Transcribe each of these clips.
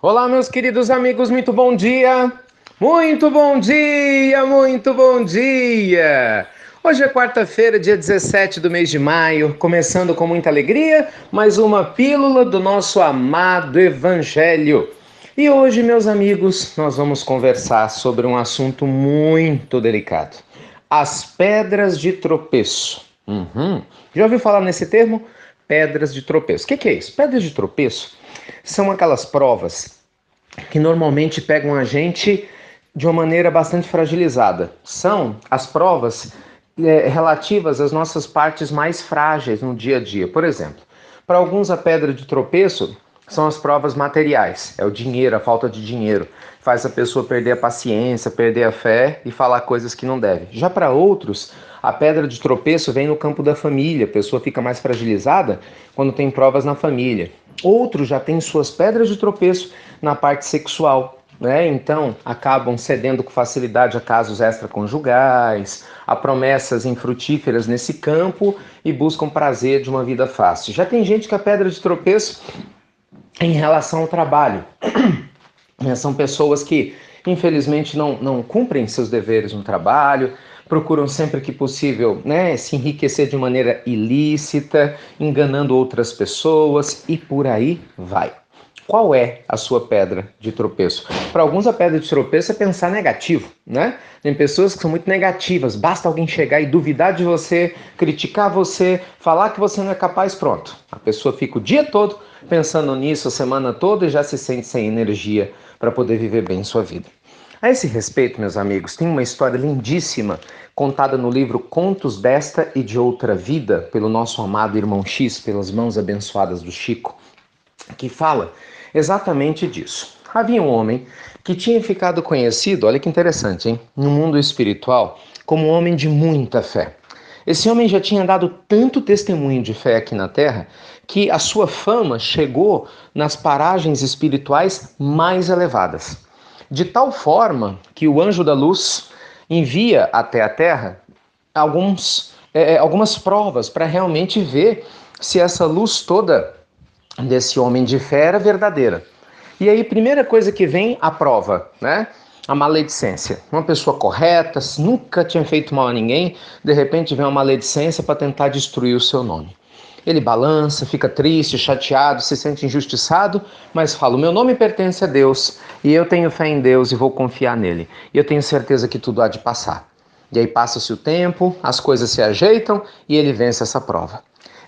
Olá, meus queridos amigos, muito bom dia! Muito bom dia, muito bom dia! Hoje é quarta-feira, dia 17 do mês de maio, começando com muita alegria, mais uma pílula do nosso amado Evangelho. E hoje, meus amigos, nós vamos conversar sobre um assunto muito delicado: as pedras de tropeço. Já ouviu falar nesse termo? Pedras de tropeço. O que é isso? Pedras de tropeço são aquelas provas que normalmente pegam a gente de uma maneira bastante fragilizada. São as provas relativas às nossas partes mais frágeis no dia a dia. Por exemplo, para alguns a pedra de tropeço são as provas materiais, é o dinheiro, a falta de dinheiro, faz a pessoa perder a paciência, perder a fé e falar coisas que não deve. Já para outros, a pedra de tropeço vem no campo da família, a pessoa fica mais fragilizada quando tem provas na família. Outros já têm suas pedras de tropeço na parte sexual, né? Então acabam cedendo com facilidade a casos extraconjugais, a promessas infrutíferas nesse campo e buscam prazer de uma vida fácil. Já tem gente que a pedra de tropeço em relação ao trabalho. São pessoas que, infelizmente, não cumprem seus deveres no trabalho, procuram sempre que possível, né, se enriquecer de maneira ilícita, enganando outras pessoas e por aí vai. Qual é a sua pedra de tropeço? Para alguns, a pedra de tropeço é pensar negativo, né? Tem pessoas que são muito negativas, basta alguém chegar e duvidar de você, criticar você, falar que você não é capaz, pronto. A pessoa fica o dia todo pensando nisso, a semana toda, e já se sente sem energia para poder viver bem sua vida. A esse respeito, meus amigos, tem uma história lindíssima contada no livro Contos desta e de Outra Vida, pelo nosso amado irmão X, pelas mãos abençoadas do Chico, que fala exatamente disso. Havia um homem que tinha ficado conhecido, olha que interessante, hein, no mundo espiritual, como um homem de muita fé. Esse homem já tinha dado tanto testemunho de fé aqui na Terra que a sua fama chegou nas paragens espirituais mais elevadas. De tal forma que o anjo da luz envia até a Terra algumas provas para realmente ver se essa luz toda desse homem de fé era verdadeira. E aí, primeira coisa que vem, a prova, né? A maledicência. Uma pessoa correta, nunca tinha feito mal a ninguém, de repente vem uma maledicência para tentar destruir o seu nome. Ele balança, fica triste, chateado, se sente injustiçado, mas fala: o meu nome pertence a Deus, e eu tenho fé em Deus e vou confiar nele. E eu tenho certeza que tudo há de passar. E aí passa-se o tempo, as coisas se ajeitam e ele vence essa prova.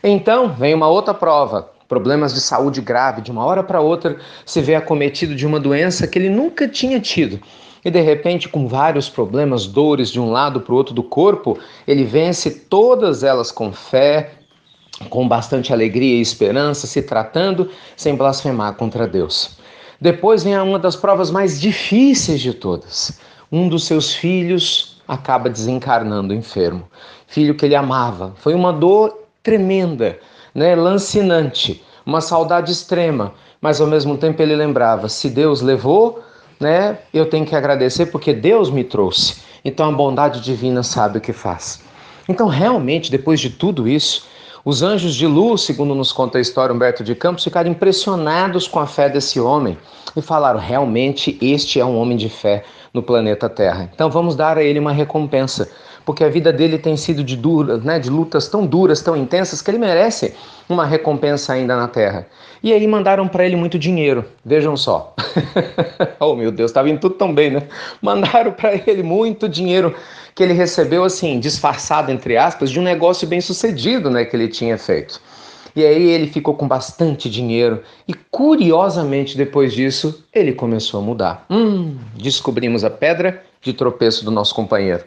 Então, vem uma outra prova. Problemas de saúde grave, de uma hora para outra, se vê acometido de uma doença que ele nunca tinha tido. E de repente, com vários problemas, dores de um lado para o outro do corpo, ele vence todas elas com fé, com bastante alegria e esperança, se tratando sem blasfemar contra Deus. Depois vem uma das provas mais difíceis de todas. Um dos seus filhos acaba desencarnando enfermo. Filho que ele amava. Foi uma dor tremenda, né, lancinante, uma saudade extrema, mas ao mesmo tempo ele lembrava: se Deus levou, né, eu tenho que agradecer porque Deus me trouxe. Então a bondade divina sabe o que faz. Então realmente, depois de tudo isso, os anjos de luz, segundo nos conta a história Humberto de Campos, ficaram impressionados com a fé desse homem e falaram: realmente este é um homem de fé no planeta Terra. Então vamos dar a ele uma recompensa, porque a vida dele tem sido de lutas tão duras, tão intensas, que ele merece uma recompensa ainda na Terra. E aí mandaram para ele muito dinheiro, vejam só. Oh meu Deus, estava indo tudo tão bem, né? Mandaram para ele muito dinheiro que ele recebeu assim, disfarçado entre aspas, de um negócio bem sucedido, né, que ele tinha feito. E aí ele ficou com bastante dinheiro e, curiosamente, depois disso, ele começou a mudar. Descobrimos a pedra de tropeço do nosso companheiro.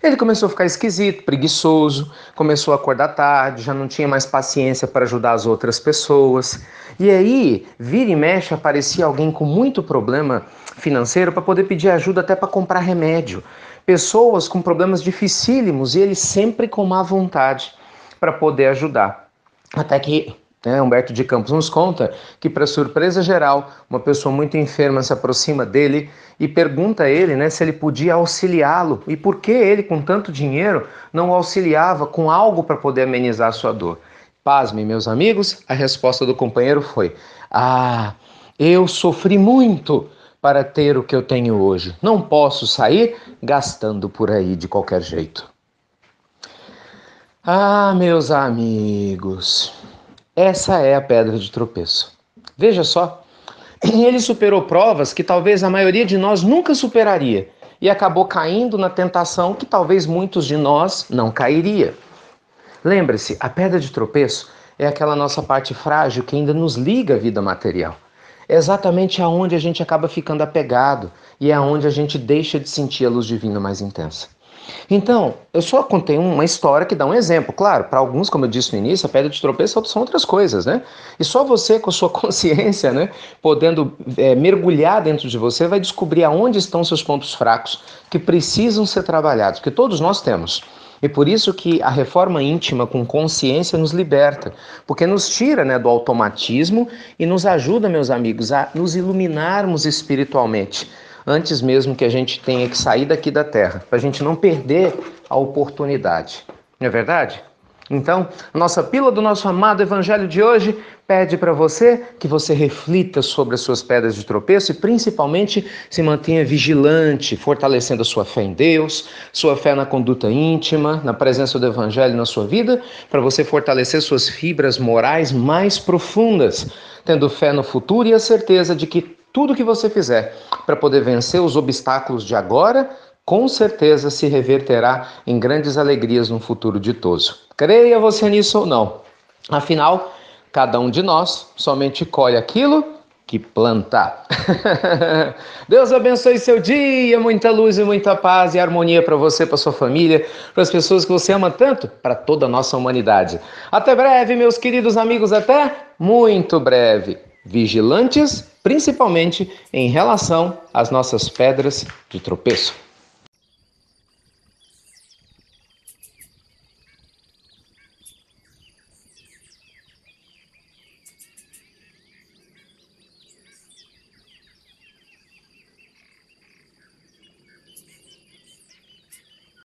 Ele começou a ficar esquisito, preguiçoso, começou a acordar tarde, já não tinha mais paciência para ajudar as outras pessoas. E aí, vira e mexe, aparecia alguém com muito problema financeiro para poder pedir ajuda até para comprar remédio. Pessoas com problemas dificílimos e ele sempre com má vontade para poder ajudar. Até que Humberto de Campos nos conta que, para surpresa geral, uma pessoa muito enferma se aproxima dele e pergunta a ele, né, se ele podia auxiliá-lo e por que ele, com tanto dinheiro, não o auxiliava com algo para poder amenizar a sua dor. Pasmem, meus amigos, a resposta do companheiro foi: Eu sofri muito para ter o que eu tenho hoje. Não posso sair gastando por aí de qualquer jeito. Ah, meus amigos, essa é a pedra de tropeço. Veja só, ele superou provas que talvez a maioria de nós nunca superaria e acabou caindo na tentação que talvez muitos de nós não cairia. Lembre-se, a pedra de tropeço é aquela nossa parte frágil que ainda nos liga à vida material. É exatamente aonde a gente acaba ficando apegado e é aonde a gente deixa de sentir a luz divina mais intensa. Então, eu só contei uma história que dá um exemplo. Claro, para alguns, como eu disse no início, a pedra de tropeço são outras coisas, né? E só você, com a sua consciência, né, podendo mergulhar dentro de você, vai descobrir aonde estão seus pontos fracos que precisam ser trabalhados, porque todos nós temos. E por isso que a reforma íntima com consciência nos liberta, porque nos tira, né, do automatismo e nos ajuda, meus amigos, a nos iluminarmos espiritualmente, antes mesmo que a gente tenha que sair daqui da Terra, para a gente não perder a oportunidade. Não é verdade? Então, a nossa pílula do nosso amado Evangelho de hoje pede para você que você reflita sobre as suas pedras de tropeço e principalmente se mantenha vigilante, fortalecendo a sua fé em Deus, sua fé na conduta íntima, na presença do Evangelho na sua vida, para você fortalecer suas fibras morais mais profundas, tendo fé no futuro e a certeza de que tudo que você fizer para poder vencer os obstáculos de agora, com certeza se reverterá em grandes alegrias no futuro ditoso. Creia você nisso ou não. Afinal, cada um de nós somente colhe aquilo que planta. Deus abençoe seu dia, muita luz e muita paz e harmonia para você, para sua família, para as pessoas que você ama tanto, para toda a nossa humanidade. Até breve, meus queridos amigos, até muito breve. Vigilantes, principalmente em relação às nossas pedras de tropeço.